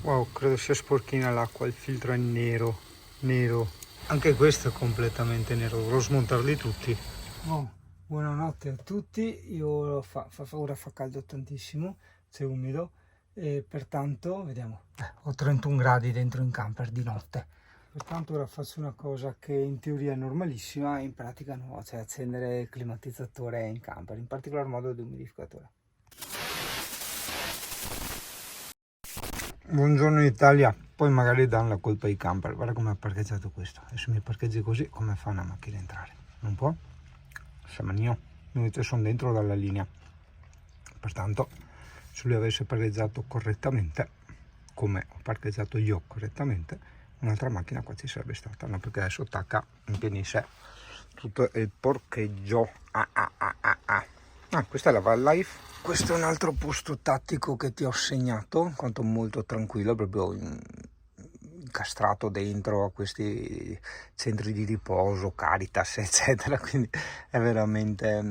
Wow, credo sia sporchina l'acqua, il filtro è nero, nero. Anche questo è completamente nero, dovrò smontarli tutti. Oh, buonanotte a tutti, ora fa caldo tantissimo, c'è umido, e pertanto, vediamo, ho 31 gradi dentro in camper di notte. Pertanto ora faccio una cosa che in teoria è normalissima, in pratica no, cioè accendere il climatizzatore in camper, in particolar modo il dehumidificatore. Buongiorno Italia, poi magari danno la colpa ai camper. Guarda come ha parcheggiato questo, e se mi parcheggi così come fa una macchina a entrare? Non può? Siamo io, invece sono dentro dalla linea, pertanto se lui avesse parcheggiato correttamente, come ho parcheggiato io correttamente, un'altra macchina qua ci sarebbe stata, no? Perché adesso attacca in piedi in sé tutto il parcheggio. Questa è la Van Life. Questo è un altro posto tattico che ti ho segnato, quanto molto tranquillo, proprio incastrato dentro a questi centri di riposo, Caritas, eccetera, quindi è veramente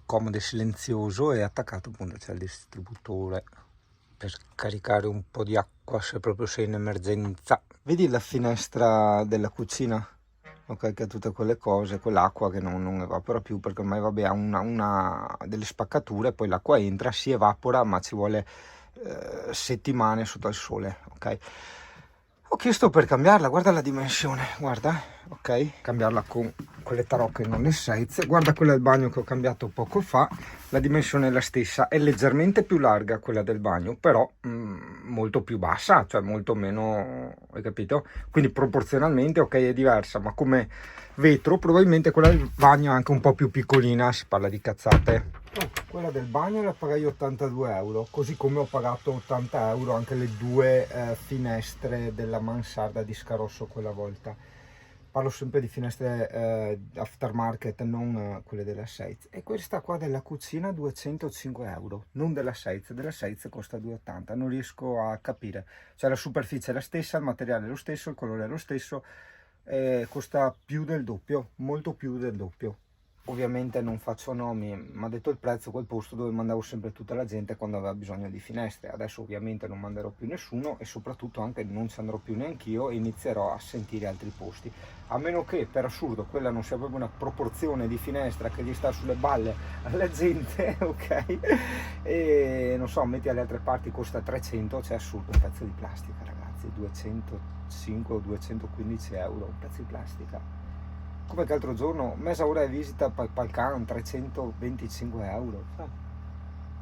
comodo e silenzioso, e attaccato appunto c'è il distributore per caricare un po' di acqua se proprio sei in emergenza. Vedi la finestra della cucina? Ok, che ha tutte quelle cose, quell'acqua che non evapora più, perché ormai vabbè ha una delle spaccature, poi l'acqua entra, si evapora, ma ci vuole settimane sotto il sole, ok? Ho chiesto per cambiarla, guarda la dimensione, guarda, ok? Cambiarla con quelle tarocche, non le size. Guarda quella del bagno che ho cambiato poco fa, la dimensione è la stessa, è leggermente più larga quella del bagno, però molto più bassa, cioè molto meno, hai capito? Quindi proporzionalmente, ok, è diversa, ma come vetro probabilmente quella del bagno è anche un po' più piccolina, si parla di cazzate. Quella del bagno la pagai 82 euro, così come ho pagato 80 euro anche le due finestre della mansarda di Scarosso quella volta. Parlo sempre di finestre aftermarket, non quelle della Seitz. E questa qua della cucina 205 euro, non della Seitz costa 280, non riesco a capire. Cioè la superficie è la stessa, il materiale è lo stesso, il colore è lo stesso, costa più del doppio, molto più del doppio. Ovviamente non faccio nomi, mi ha detto il prezzo quel posto dove mandavo sempre tutta la gente quando aveva bisogno di finestre. Adesso ovviamente non manderò più nessuno, e soprattutto anche non ci andrò più neanch'io, e inizierò a sentire altri posti, a meno che per assurdo quella non sia proprio una proporzione di finestra che gli sta sulle balle alla gente, ok? E non so, metti alle altre parti costa 300, cioè assurdo, un pezzo di plastica ragazzi, 205 o 215 euro, un pezzo di plastica. Come che l'altro giorno, mesa ora di visita Palcan, 325 euro.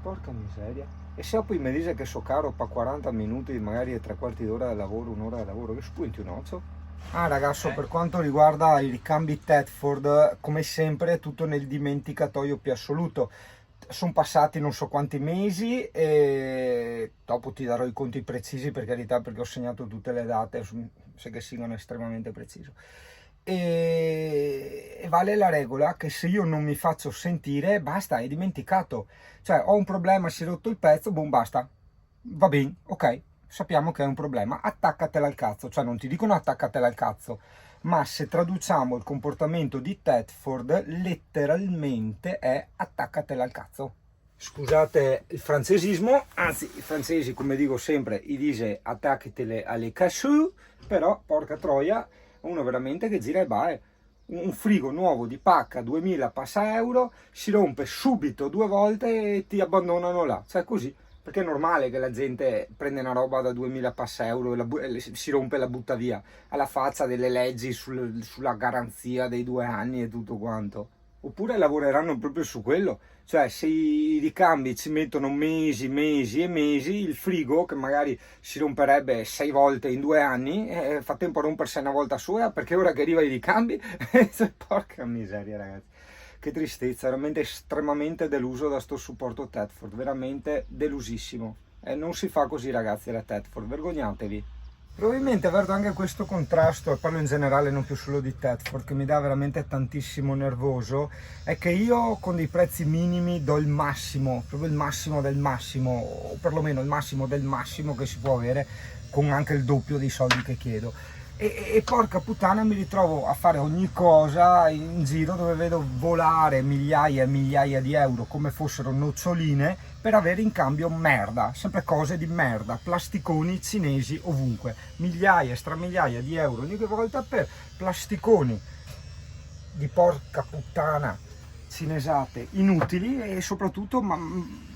Porca miseria. E se poi mi dice che so caro per 40 minuti, magari e 3/4 d'ora di lavoro, un'ora di lavoro, che spunti un occhio? Ragazzo, per quanto riguarda i ricambi Tedford, come sempre, tutto nel dimenticatoio più assoluto. Sono passati non so quanti mesi, e dopo ti darò i conti precisi, per carità, perché ho segnato tutte le date, se che siano estremamente preciso. E vale la regola che se io non mi faccio sentire, basta, è dimenticato. Cioè, ho un problema, si è rotto il pezzo, boom, basta. Va bene, ok, sappiamo che è un problema, attaccatela al cazzo. Cioè, non ti dicono attaccatela al cazzo, ma se traduciamo il comportamento di Tedford, letteralmente è attaccatela al cazzo. Scusate il francesismo, anzi i francesi, come dico sempre, gli dice attaccatele alle cassù, però porca troia, uno veramente che gira e va, un frigo nuovo di pacca 2000 passa euro, si rompe subito 2 volte e ti abbandonano là, cioè così, perché è normale che la gente prende una roba da 2000 passa euro e si rompe e la butta via, alla faccia delle leggi sulla garanzia dei 2 anni e tutto quanto. Oppure lavoreranno proprio su quello, cioè se i ricambi ci mettono mesi e mesi, il frigo che magari si romperebbe 6 volte in 2 anni, fa tempo a rompersi una volta sola, perché ora che arriva i ricambi, porca miseria ragazzi, che tristezza, veramente estremamente deluso da sto supporto Tedford, veramente delusissimo, non si fa così ragazzi la Tedford, vergognatevi. Probabilmente avendo anche questo contrasto, e parlo in generale non più solo di Tedford, che mi dà veramente tantissimo nervoso, è che io con dei prezzi minimi do il massimo, proprio il massimo del massimo, o perlomeno il massimo del massimo che si può avere, con anche il doppio dei soldi che chiedo. E porca puttana mi ritrovo a fare ogni cosa in giro dove vedo volare migliaia e migliaia di euro come fossero noccioline per avere in cambio merda, sempre cose di merda, plasticoni cinesi ovunque, migliaia, stramigliaia di euro ogni volta per plasticoni di porca puttana cinesate inutili e soprattutto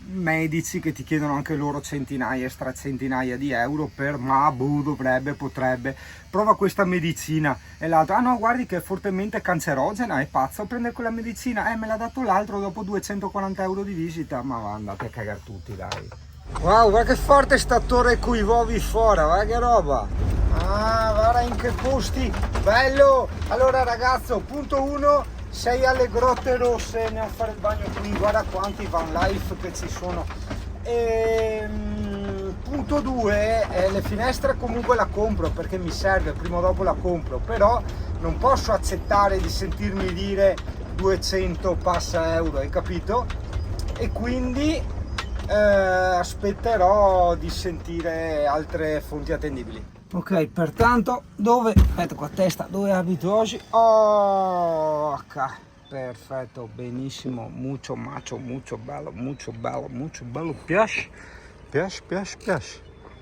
medici che ti chiedono anche loro centinaia e stracentinaia di euro per dovrebbe, potrebbe, prova questa medicina, e l'altro, ah no guardi che è fortemente cancerogena, è pazzo a prendere quella medicina, me l'ha dato l'altro dopo 240 euro di visita, ma andate a cagare tutti dai. Wow, guarda che forte sta torre coi uovi fuori, guarda che roba, guarda in che posti, bello. Allora ragazzo, punto 1, sei alle Grotte Rosse, andiamo a fare il bagno qui, guarda quanti van life che ci sono. Punto 2, le finestre comunque la compro perché mi serve, prima o dopo la compro, però non posso accettare di sentirmi dire 200 passa euro, hai capito? E quindi aspetterò di sentire altre fonti attendibili. Ok, pertanto aspetta qua testa, dove abito oggi? Oh, perfetto, benissimo, mucho macho, mucho bello, piace.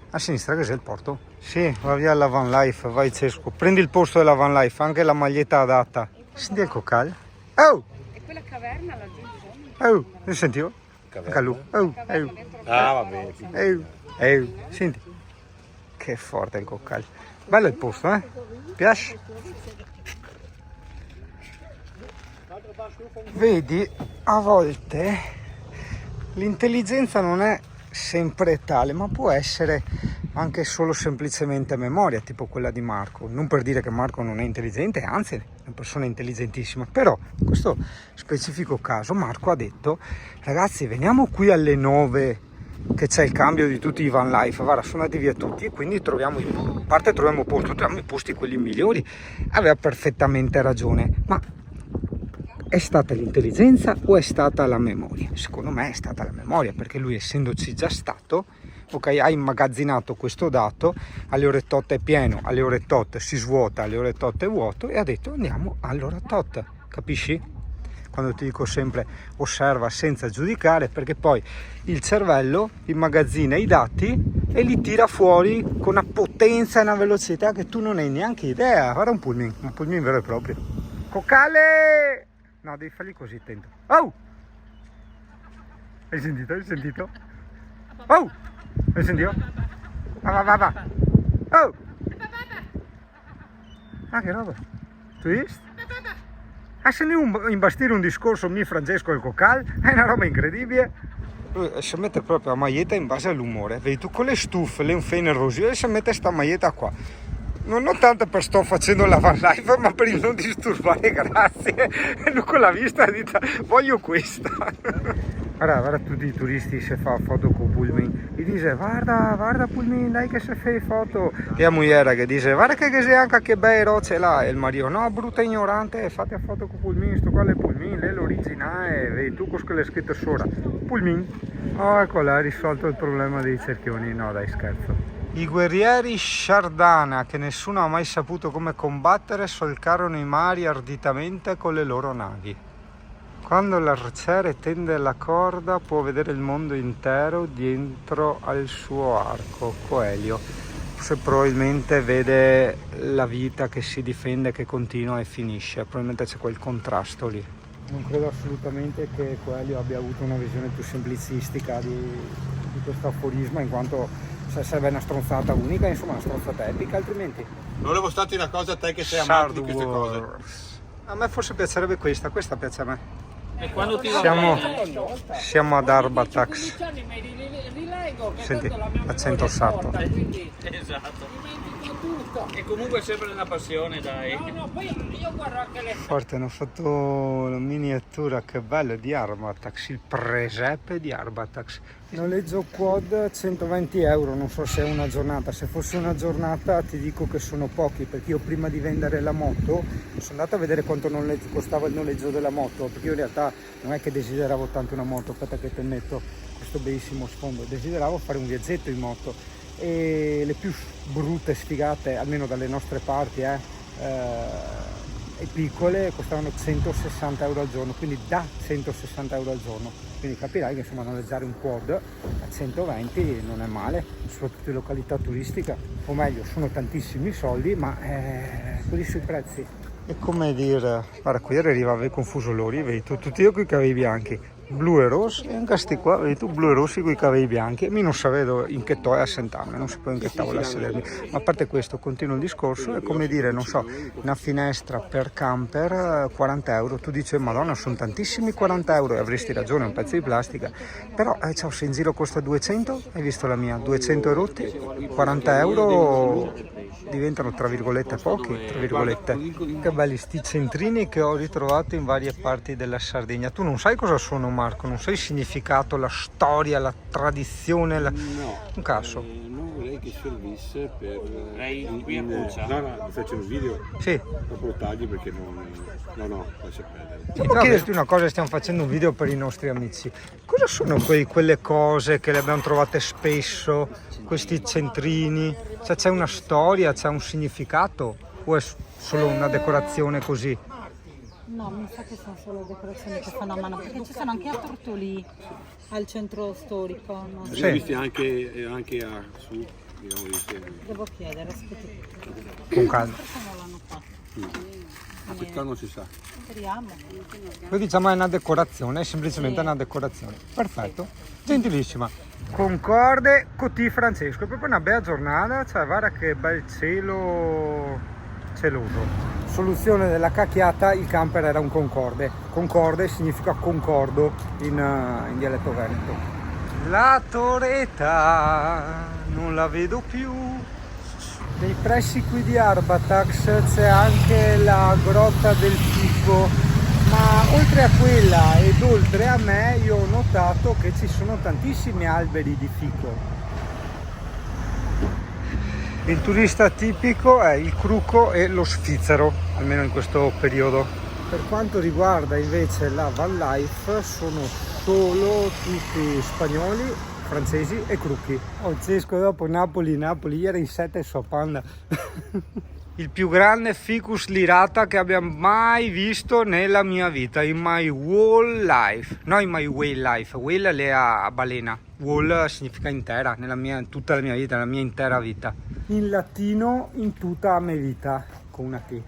A sinistra cos'è il porto? Sì, va via la van life, vai Cesco, prendi il posto della van life, anche la maglietta adatta. Senti il cocal? Oh! E quella caverna la gente... Oh, lo sentivo? Calu. Oh, oh. Va bene. Senti. Che forte il coccale. Bello il posto, Piace? Vedi, a volte l'intelligenza non è sempre tale, ma può essere anche solo semplicemente memoria, tipo quella di Marco. Non per dire che Marco non è intelligente, anzi è una persona intelligentissima, però in questo specifico caso Marco ha detto: ragazzi, veniamo qui alle 9 che c'è il cambio di tutti i van life, guarda, sono andati via tutti e quindi troviamo i posti quelli migliori. Aveva perfettamente ragione, ma è stata l'intelligenza o è stata la memoria? Secondo me è stata la memoria, perché lui, essendoci già stato, ok, ha immagazzinato questo dato, alle ore tot è pieno, alle ore tot si svuota, alle ore tot è vuoto, e ha detto andiamo all'ora tot, capisci? Quando ti dico sempre osserva senza giudicare, perché poi il cervello immagazzina i dati e li tira fuori con una potenza e una velocità che tu non hai neanche idea. Guarda un pulmino vero e proprio. Cocale! No, devi fargli così, attento. Oh! Hai sentito? Oh! Hai sentito? Va. Oh! Ah, che roba. Tu hai visto? Se ne imbastire un discorso Francesco e il cocal è una roba incredibile. Lui si mette proprio la maglietta in base all'umore, vedi tu, con le stufe, le infene rosio, e si mette sta maglietta qua, non tanto per sto facendo la van life, ma per il non disturbare, grazie. E lui con la vista ha detto voglio questa. Guarda tutti i turisti se fa foto con Pullman, gli dice guarda Pullman, dai che se fai foto, e la moglie che dice guarda che sei anche che bei rocce là, e il marito no, brutta ignorante, fate a foto con Pullman, sto qua è Pullman, lei è l'originale, vedi tu con quelle scritte sopra Pullman. Oh, ecco là, ha risolto il problema dei cerchioni. No dai, scherzo. I guerrieri Shardana, che nessuno ha mai saputo come combattere, solcarono i mari arditamente con le loro navi. Quando l'arciere tende la corda può vedere il mondo intero dietro al suo arco. Coelho. Se probabilmente vede la vita che si difende, che continua e finisce. Probabilmente c'è quel contrasto lì. Non credo assolutamente che Coelho abbia avuto una visione più semplicistica di questo aforisma, in quanto sarebbe una stronzata unica, insomma una stronzata epica, altrimenti. Volevo starti una cosa a te che sei amante di queste cose. A me forse piacerebbe questa piace a me. E quando ti Siamo ad Arbatax. Senti, accento sardo. Esatto. E comunque è sempre una passione, dai. No, poi io guardo anche le... Forte, hanno fatto la miniatura, che bello, di Arbatax, il presepe di Arbatax. Noleggio quad 120 euro, non so se è una giornata. Se fosse una giornata ti dico che sono pochi, perché io prima di vendere la moto sono andato a vedere quanto costava il noleggio della moto, perché io in realtà non è che desideravo tanto una moto. Aspetta che te metto questo bellissimo sfondo, desideravo fare un viaggetto in moto. e le più brutte sfigate, almeno dalle nostre parti, e piccole, costavano 160 euro al giorno, quindi da 160 euro al giorno. Quindi capirai che insomma noleggiare un quad a 120 non è male, soprattutto in località turistica, o meglio, sono tantissimi soldi, ma così sui prezzi. È come dire, guarda, qui arrivava il confuso loro, vedi tu, tutti io con i capelli bianchi, blu e rossi, e anche sti qua, vedi tu, blu e rossi con i capelli bianchi, e mi non sapevo in che toia sentarmi, non sapevo in che tavola sedermi, ma a parte questo, continuo il discorso, è come dire, non so, una finestra per camper, 40 euro, tu dici, madonna, sono tantissimi 40 euro, e avresti ragione, è un pezzo di plastica, però, ciao, se in giro costa 200, hai visto la mia, 200 e rotti, 40 euro diventano, tra virgolette, pochi, tra virgolette. Che belli sti centrini che ho ritrovato in varie parti della Sardegna. Tu non sai cosa sono, Marco? Non sai il significato, la storia, la tradizione? No. Un caso. Non vorrei che servisse per... Lei qui a Buccia? No, faccio un video. Sì. Dopo lo tagli perché non... No, lascia perdere. Devo chiederti una cosa, stiamo facendo un video per i nostri amici. Cosa sono quelle cose che le abbiamo trovate spesso, questi centrini? Cioè, c'è una storia, c'è un significato? O è solo una decorazione così? No, mi sa che sono solo decorazioni che fanno a mano, perché ci sono anche a Tortolì, al centro storico. No? Li ho visti anche a su, Devo chiedere, aspetti. Con calma. Perché non l'hanno fatto? a quest'anno non si sa. Speriamo. Poi diciamo è una decorazione, è semplicemente una decorazione. Perfetto, gentilissima. Concorde Cotì Francesco, è proprio una bella giornata, cioè guarda che bel cielo celoso. Soluzione della cacchiata, il camper era un Concorde. Concorde significa concordo in dialetto veneto. La toreta non la vedo più. Nei pressi qui di Arbatax c'è anche la grotta del fico, ma oltre a quella ed oltre a me io ho notato che ci sono tantissimi alberi di fico. Il turista tipico è il cruco e lo svizzero, almeno in questo periodo. Per quanto riguarda invece la van life sono solo tutti spagnoli, francesi e crucchi. Cesco dopo Napoli, ieri in 7 sua panda. Il più grande ficus lirata che abbia mai visto nella mia vita, in my whole life, no in my whale life, whale è a balena, whole significa intera, in tutta la mia vita, nella mia intera vita. In latino in tutta me vita, con una T.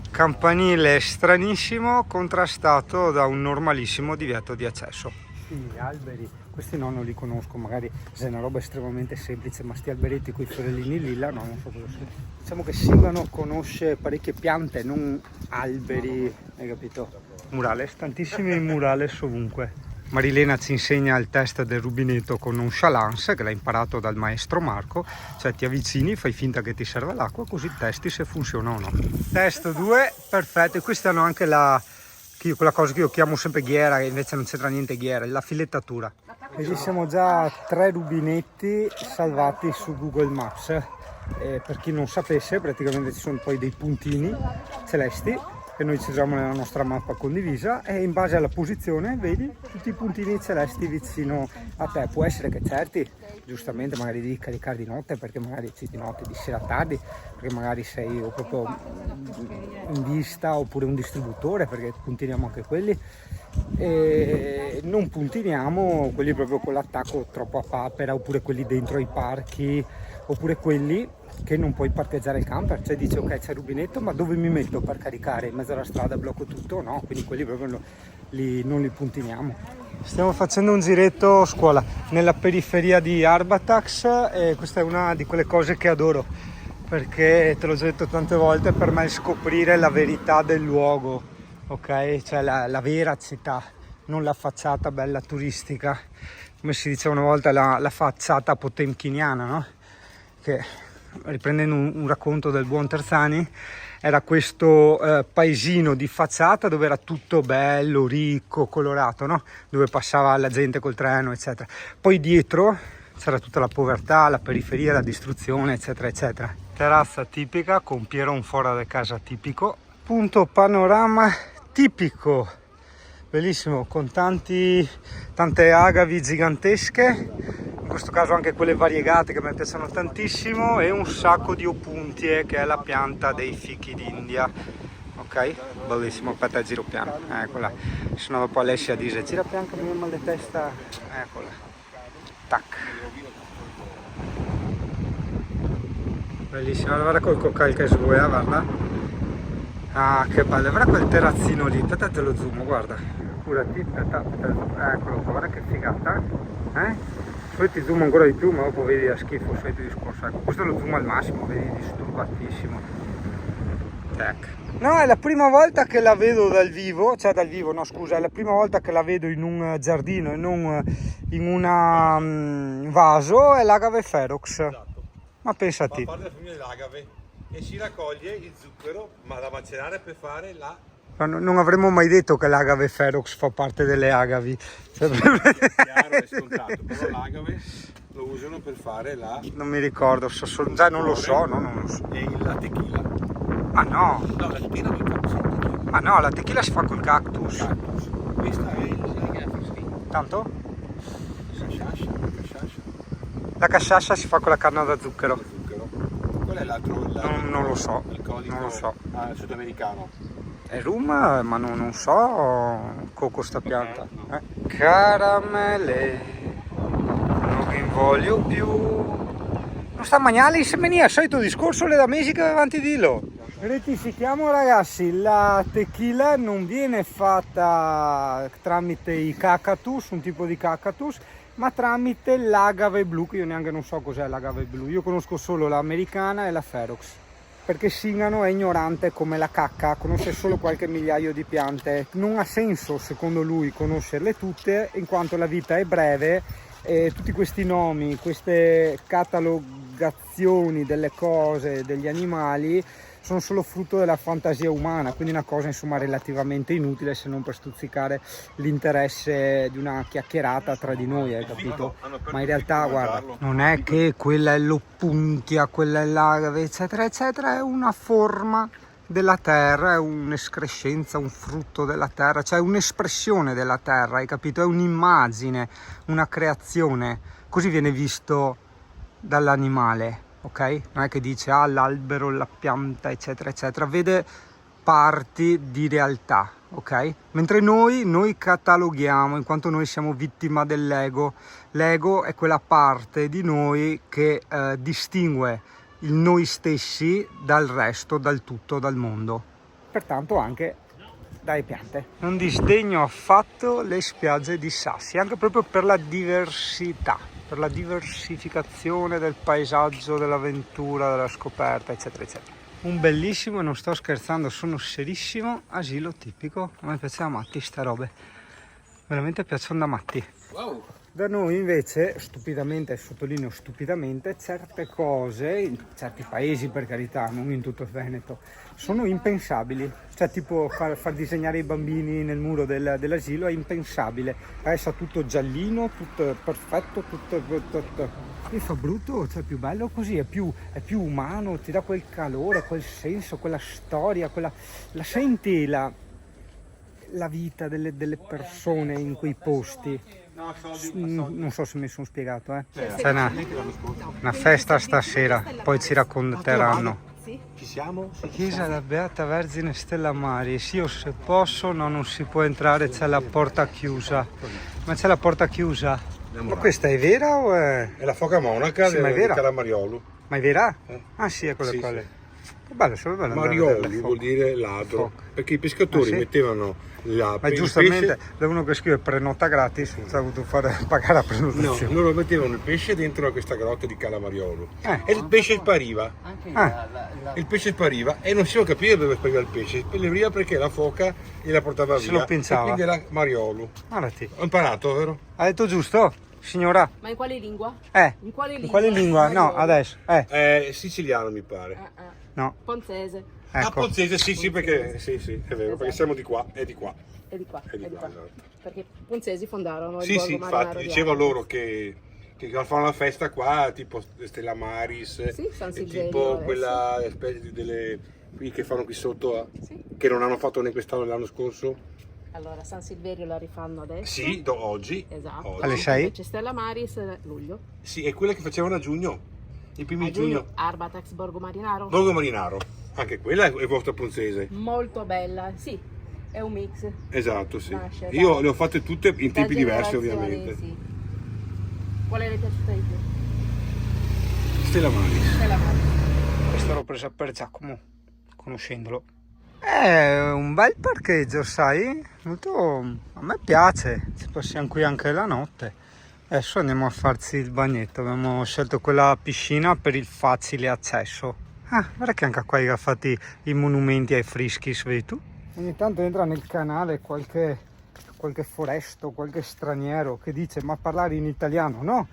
Campanile stranissimo contrastato da un normalissimo divieto di accesso. Sì, alberi, questi no, non li conosco, magari è una roba estremamente semplice, ma sti alberetti con i fiorellini lilla, no, non so cosa sia. Diciamo che Silvano conosce parecchie piante, non alberi, hai capito? Murales, tantissimi murales ovunque. Marilena ci insegna il test del rubinetto con nonchalance, che l'ha imparato dal maestro Marco, cioè ti avvicini, fai finta che ti serve l'acqua, così testi se funziona o no. Test 2, perfetto, e questi hanno anche quella cosa che io chiamo sempre ghiera, che invece non c'entra niente ghiera, la filettatura. E ci siamo già 3 rubinetti salvati su Google Maps. Per chi non sapesse, praticamente ci sono poi dei puntini celesti che noi ci troviamo nella nostra mappa condivisa e in base alla posizione vedi tutti i puntini celesti vicino a te. Può essere che certi giustamente magari devi caricare di notte, perché magari di notte, di sera tardi, perché magari sei o proprio in vista oppure un distributore, perché puntiniamo anche quelli, e non puntiniamo quelli proprio con l'attacco troppo a papera, oppure quelli dentro ai parchi, oppure quelli che non puoi parcheggiare il camper, cioè dici ok c'è il rubinetto, ma dove mi metto per caricare? In mezzo alla strada blocco tutto? No, quindi quelli proprio non li puntiniamo. Stiamo facendo un giretto scuola nella periferia di Arbatax e questa è una di quelle cose che adoro, perché te l'ho già detto tante volte, per me è scoprire la verità del luogo, ok? Cioè la vera città, non la facciata bella turistica, come si diceva una volta, la facciata potemkiniana, no? Che riprendendo un racconto del buon Terzani, era questo paesino di facciata dove era tutto bello, ricco, colorato, no? Dove passava la gente col treno, eccetera. Poi dietro c'era tutta la povertà, la periferia, la distruzione, eccetera, eccetera. Terrazza tipica con Pieron fuori da casa tipico. Punto panorama tipico, bellissimo, con tante agavi gigantesche in questo caso anche quelle variegate che mi piacciono tantissimo, e un sacco di opuntie, che è la pianta dei fichi d'India. Ok, bellissimo. Aspetta, giro piano, eccola, sennò dopo Alessia dice gira piano che mi viene mal di testa. Eccola, tac, bellissima. Guarda col coccale che svuoia, guarda. Ah, che bello, guarda quel terrazzino lì, aspetta te lo zoom, guarda, curati, aspetta, eccolo qua, guarda che figata, poi ti zoom ancora di più, ma dopo vedi a schifo il solito discorso. Ecco, questo lo zoom al massimo, vedi, disturbatissimo. Tac. No, è la prima volta che la vedo dal vivo, cioè dal vivo, no scusa, è la prima volta che la vedo in un giardino e non in un vaso, è l'agave ferox. Esatto. Ma pensati. Fa parte della famiglia dell'agave e si raccoglie il zucchero, ma da macerare per fare la... Non avremmo mai detto che l'agave ferox fa parte delle agavi. Chiaro e scontato, però l'agave lo usano per fare la... Non mi ricordo, già non lo so, no, non lo so. E la tequila. Ma no, No, la tequila col cactus. ma no, la tequila si fa col cactus. Questa è il... Tanto? Casciascia. La casciascia si fa con la canna da zucchero. Zucchero. Qual è l'altro? Non lo so, Alcolico, non lo so. sudamericano. È rum, ma non so, coco sta pianta. Caramelle, non ne voglio più. Non sta a mangiare i semeni, al solito discorso le da mesi che avanti dillo. Rettifichiamo ragazzi, la tequila non viene fatta tramite i cactus, un tipo di cactus, ma tramite l'agave blu, che io neanche non so cos'è l'agave blu, io conosco solo l'americana e la ferox, perché Singano è ignorante come la cacca, conosce solo qualche migliaio di piante, non ha senso secondo lui conoscerle tutte, in quanto la vita è breve e tutti questi nomi, queste catalogazioni delle cose, degli animali, sono solo frutto della fantasia umana, quindi una cosa insomma relativamente inutile se non per stuzzicare l'interesse di una chiacchierata tra di noi, hai capito? Ma in realtà guarda, non è che quella è l'oppuntia, quella è l'agave eccetera eccetera, è una forma della terra, è un'escrescenza, un frutto della terra, cioè un'espressione della terra, hai capito? È un'immagine, una creazione, così viene visto dall'animale. Ok? Non è che dice l'albero, la pianta, eccetera, eccetera, vede parti di realtà, ok? Mentre noi cataloghiamo, in quanto noi siamo vittima dell'ego. L'ego è quella parte di noi che distingue il noi stessi dal resto, dal tutto, dal mondo. Pertanto anche dalle piante. Non disdegno affatto le spiagge di sassi, anche proprio per la diversità, per la diversificazione del paesaggio, dell'avventura, della scoperta, eccetera, eccetera. Un bellissimo, e non sto scherzando, sono serissimo, asilo tipico. A me piace da matti sta robe, veramente piacciono da matti. Wow. Da noi invece, stupidamente, sottolineo stupidamente, certe cose, in certi paesi per carità, non in tutto il Veneto, sono impensabili. Cioè tipo far disegnare i bambini nel muro dell'asilo è impensabile. Resta tutto giallino, tutto perfetto, tutto. Mi fa brutto, cioè è più bello così, è più umano, ti dà quel calore, quel senso, quella storia, la senti la vita delle persone in quei posti. Non so se mi sono spiegato, C'è una festa stasera, poi ci racconteranno. Chi siamo? Chiesa della Beata Vergine Stella Maris. Io se posso, no, non si può entrare, c'è la porta chiusa. Ma c'è la porta chiusa? Ma questa è vera o è... È la foca monaca Sì, ma è di vera? Calamariolo. Ma è vera? Ah sì, è quelle sì, quelle. sì. Che bello, sono bello. Marioli vuol dire ladro, Foca. perché i pescatori Ah, sì? mettevano Ma giustamente, da uno che scrive prenota gratis, ci ha dovuto pagare la No, prenotazione. loro mettevano il pesce dentro a questa grotta di Calamariolo e il pesce spariva. Il pesce spariva e non si può capire dove spariva il pesce. Spariva perché la foca gliela portava Se via. lo pensava. E quindi era Mariolo. Guardati. Ho imparato, vero? Ha detto giusto, signora? Ma in quale lingua? In quale lingua? No, adesso. Siciliano mi pare. No, Ponzese. Ah, ecco. Ponzese, sì, perché sì, è vero, perché siamo di qua, è di qua. È di qua. È di qua, qua. esatto. Perché Ponzesi fondarono il Sì, borgo sì, marinaro infatti, di diceva Asti. loro che fanno la festa qua, tipo Stella Maris, Sì, San e Silverio tipo adesso. quella specie delle qui che fanno qui sotto, Sì. che non hanno fatto né quest'anno né l'anno scorso, Allora, San Silverio la rifanno adesso. Sì, oggi. Esatto. Oggi. Alle 6? C'è Stella Maris, luglio. Sì, è quella che facevano a giugno, i primi A di giugno. Arbatax Borgo Marinaro. Borgo Marinaro, anche quella è vostra ponzese. Molto bella, sì, è un mix. Esatto, sì. Nasce Io da- le ho fatte tutte in Da tempi diversi, generazioni, ovviamente. sì. Quale le è piaciuta di più? Stella Maris. Stella Maris. Questa l'ho presa per Giacomo, conoscendolo. È un bel parcheggio, sai? Molto... a me piace, ci passiamo qui anche la notte. Adesso andiamo a farci il bagnetto, abbiamo scelto quella piscina per il facile accesso. Ah, guarda che anche qua hai fatti i monumenti ai Frischis, vedi tu? Ogni tanto entra nel canale qualche foresto, qualche straniero che dice ma parlare in italiano, no?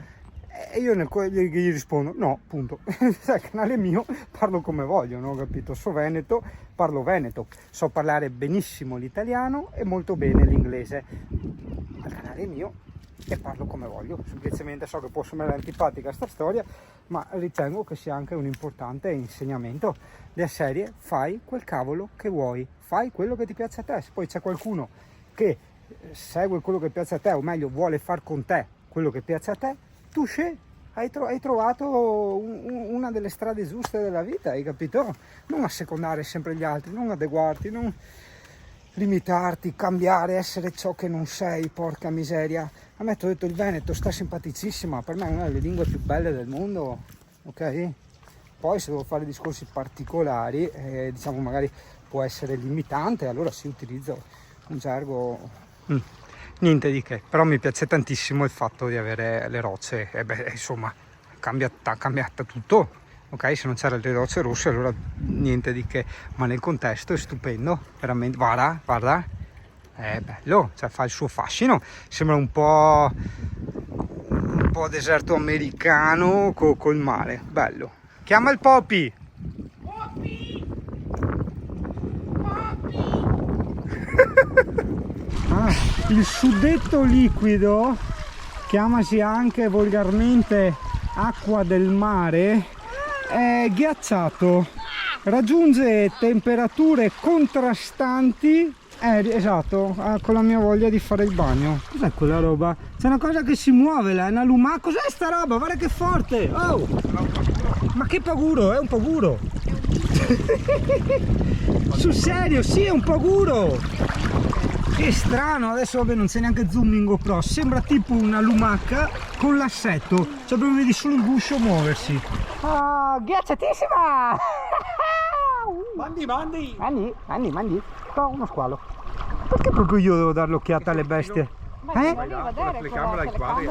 E io gli rispondo no, punto. Il canale è mio, parlo come voglio, no? Capito? So veneto, parlo veneto, so parlare benissimo l'italiano e molto bene l'inglese. Il canale è mio e parlo come voglio, semplicemente so che può sembrare antipatica sta storia, ma ritengo che sia anche un importante insegnamento della serie: fai quel cavolo che vuoi, fai quello che ti piace a te. Se poi c'è qualcuno che segue quello che piace a te, o meglio vuole far con te quello che piace a te, tu hai trovato una delle strade giuste della vita, hai capito? Non assecondare sempre gli altri, non adeguarti, non limitarti, cambiare, essere ciò che non sei, porca miseria. A me, ti ho detto, il veneto sta simpaticissima, per me è una delle lingue più belle del mondo, ok? Poi se devo fare discorsi particolari, diciamo magari può essere limitante, allora si utilizza un gergo... Niente di che, però mi piace tantissimo il fatto di avere le rocce, e beh, insomma, ha cambiato tutto, ok? Se non c'erano le rocce rosse allora niente di che, ma nel contesto è stupendo, veramente, guarda, è bello, cioè fa il suo fascino, sembra un po' deserto americano col mare, bello. Chiama il Poppy! Ah, il suddetto liquido, chiamasi anche volgarmente acqua del mare, è ghiacciato, raggiunge temperature contrastanti, esatto, con la mia voglia di fare il bagno. Cos'è quella roba? C'è una cosa che si muove là, è una lumaca, cos'è sta roba? Guarda che forte! Oh! Ma che paguro, è un paguro! Sul serio, sì, è un paguro! Che strano, adesso vabbè non c'è neanche zoom in GoPro, sembra tipo una lumaca con l'assetto, cioè proprio vedi solo il guscio muoversi. Ah, ghiacciatissima! Mandi, fa uno squalo. Perché proprio io devo dare l'occhiata alle bestie?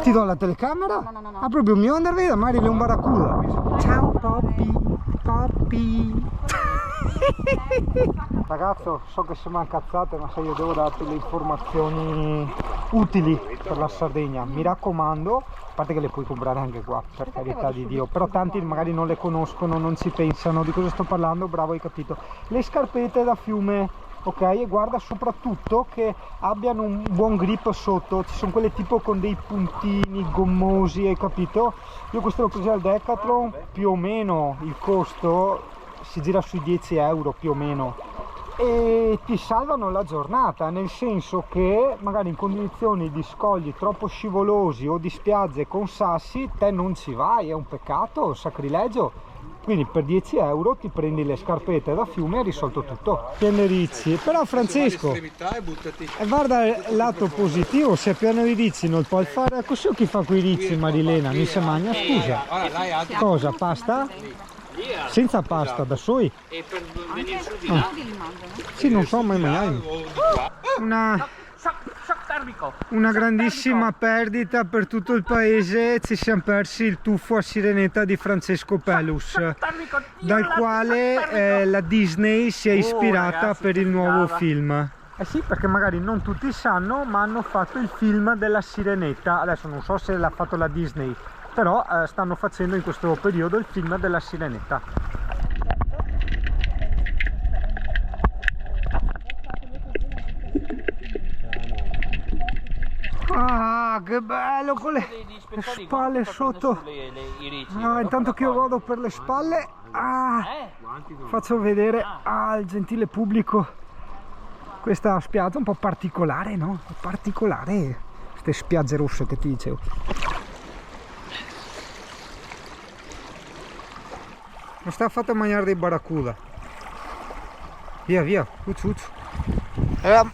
Ti do la telecamera? No. Ah, proprio mi devo andare a vedere, magari un barracuda. Ciao Poppy. Ragazzo, so che sembra incazzate, ma se io devo darti le informazioni utili per la Sardegna, mi raccomando, a parte che le puoi comprare anche qua, per carità di Dio, però tanti magari non le conoscono, non ci pensano di cosa sto parlando. Bravo, hai capito. Le scarpette da fiume, ok? E guarda soprattutto che abbiano un buon grip sotto, ci sono quelle tipo con dei puntini gommosi, hai capito? Io questo l'ho preso al Decathlon, più o meno il costo si gira sui 10 euro più o meno, e ti salvano la giornata, nel senso che magari in condizioni di scogli troppo scivolosi o di spiagge con sassi te non ci vai, è un peccato, un sacrilegio. Quindi per 10 euro ti prendi le scarpette da fiume e hai risolto tutto. Piene ricci, però Francesco, guarda il lato positivo, se è pieno di ricci non puoi fare così. Chi fa quei ricci, Marilena? Mi si mangia, scusa? Cosa, pasta? Senza pasta, da soli? E per venire su di là? Sì, non so, mai una grandissima perdita per tutto il paese. Ci siamo persi il tuffo a sirenetta di Francesco Pelus, dal quale la Disney si è ispirata per il nuovo film. Eh sì, perché magari non tutti sanno, ma hanno fatto il film della sirenetta. Adesso non so se l'ha fatto la Disney, però stanno facendo in questo periodo il film della sirenetta. Ah, che bello con le spalle sotto. Intanto che io godo per le spalle, faccio vedere al gentile pubblico questa spiaggia un po' particolare, no? Particolare, queste spiagge rosse che ti dicevo. Non sta fatto mangiare dei barracuda. Via, via,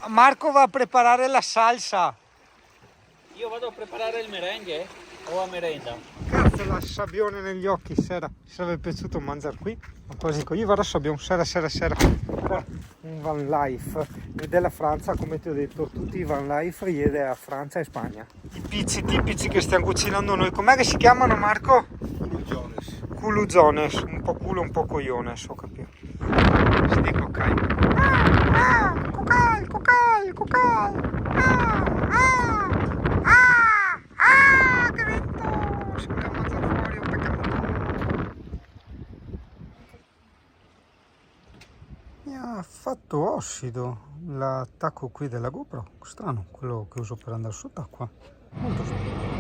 Marco va a preparare la salsa. Io vado a preparare il merengue o a merenda? Cazzo, la sabbione negli occhi, sera. Mi sarebbe piaciuto mangiare qui. Ma quasi così, io vado a sabbione, sera. Un van life. Ed è la Francia, come ti ho detto, tutti i van life ieri a Francia e Spagna. I pizzi tipici che stiamo cucinando noi, com'è che si chiamano, Marco? Culuzones, un po' culo, un po' cogliones, ho capito. Si dice ok. Che vento! Si poteva mangiare fuori, un peccato. Mi ha fatto ossido l'attacco qui della GoPro, strano, quello che uso per andare sott'acqua. Molto strano.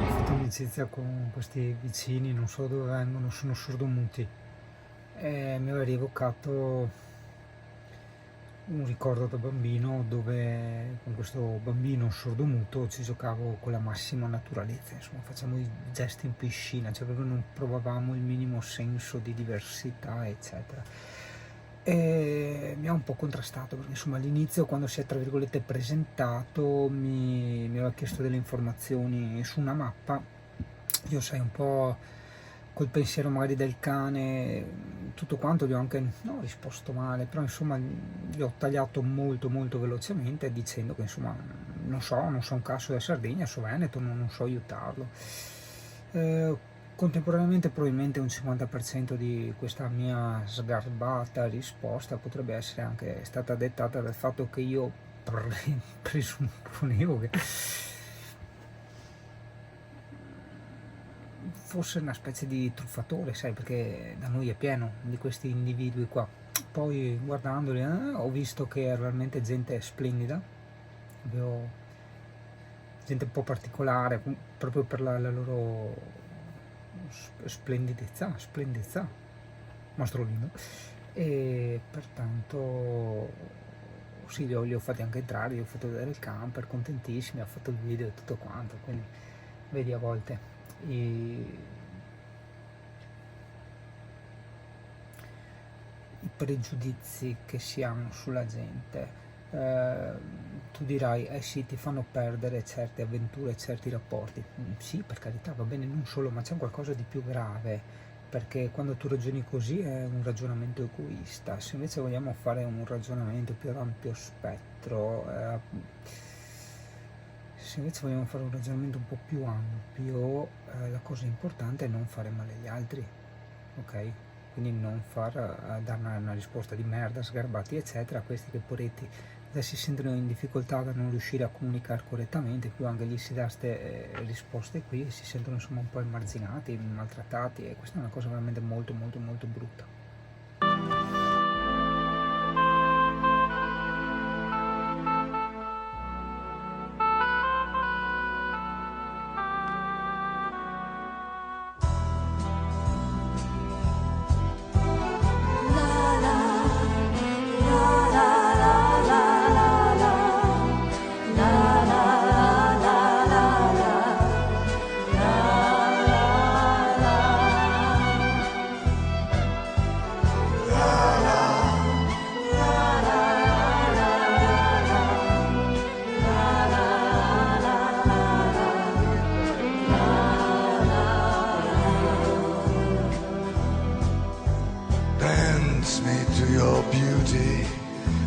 Ho fatto amicizia con questi vicini, non so dove vengono, sono sordomuti e mi aveva rievocato un ricordo da bambino dove con questo bambino sordomuto ci giocavo con la massima naturalezza, insomma facciamo i gesti in piscina, cioè proprio non provavamo il minimo senso di diversità eccetera. E mi ha un po' contrastato perché insomma all'inizio, quando si è tra virgolette presentato, mi aveva chiesto delle informazioni su una mappa. Io sai, un po' col pensiero magari del cane, tutto quanto, gli ho anche risposto male, però insomma gli ho tagliato molto velocemente dicendo che insomma non so un cazzo della Sardegna, so Veneto, non so aiutarlo. Contemporaneamente probabilmente un 50% di questa mia sgarbata risposta potrebbe essere anche stata dettata dal fatto che io presupponevo che fosse una specie di truffatore, sai, perché da noi è pieno di questi individui qua. Poi guardandoli ho visto che è realmente gente splendida, gente un po' particolare proprio per la loro splendidezza, mostrolino, e pertanto sì, li ho fatti anche entrare, gli ho fatto vedere il camper, contentissimi, ha fatto il video e tutto quanto, quindi vedi a volte i pregiudizi che si hanno sulla gente. Tu dirai, sì, ti fanno perdere certe avventure, certi rapporti. Sì, per carità, va bene, non solo, ma c'è qualcosa di più grave, perché quando tu ragioni così è un ragionamento egoista. Se invece vogliamo fare un ragionamento più ad ampio spettro, se invece vogliamo fare un ragionamento un po' più ampio, la cosa importante è non fare male agli altri, ok? Quindi non dare una risposta di merda, sgarbati eccetera, a questi che poretti si sentono in difficoltà da non riuscire a comunicare correttamente, più anche gli si dà queste risposte qui e si sentono insomma un po' emarginati, maltrattati, e questa è una cosa veramente molto brutta.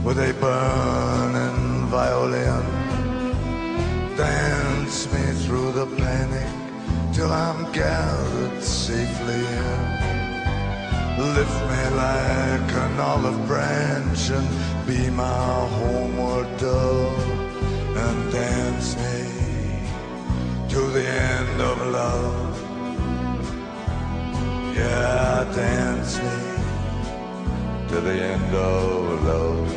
With a burning violin, dance me through the panic till I'm gathered safely in. Lift me like an olive branch and be my homeward dove, and dance me to the end of love. Yeah, dance me to the end of love.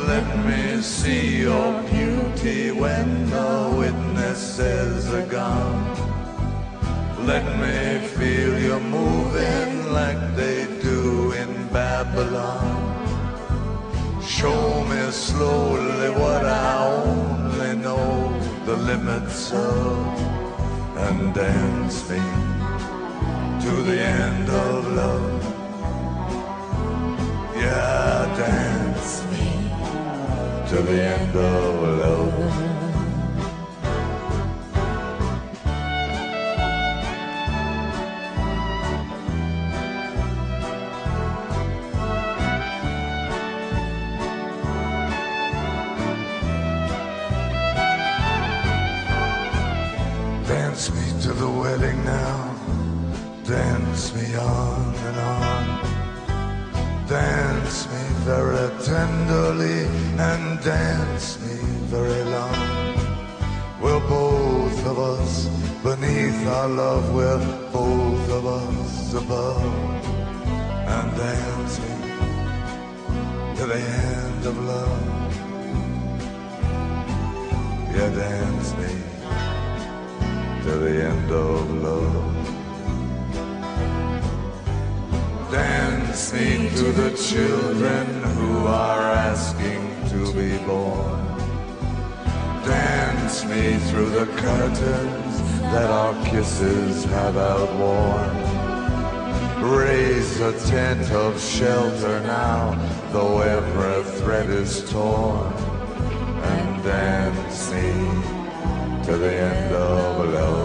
Let me see your beauty when the witnesses are gone. Let me feel you moving like they do in Babylon. Timberland. Show me slowly what I only know the limits of, and dance me to the end of love. Yeah, dance me to the end of love. Dance me to the wedding now, dance me on and on. Dance me very tenderly and dance me very long. We're both of us beneath our love, we're both of us above. And dance me to the end of love. Yeah, dance me to the end of love. Dance me to the children who are asking to be born. Dance me through the curtains that our kisses have outworn. Raise a tent of shelter now, though every thread is torn. And dance me to the end of love.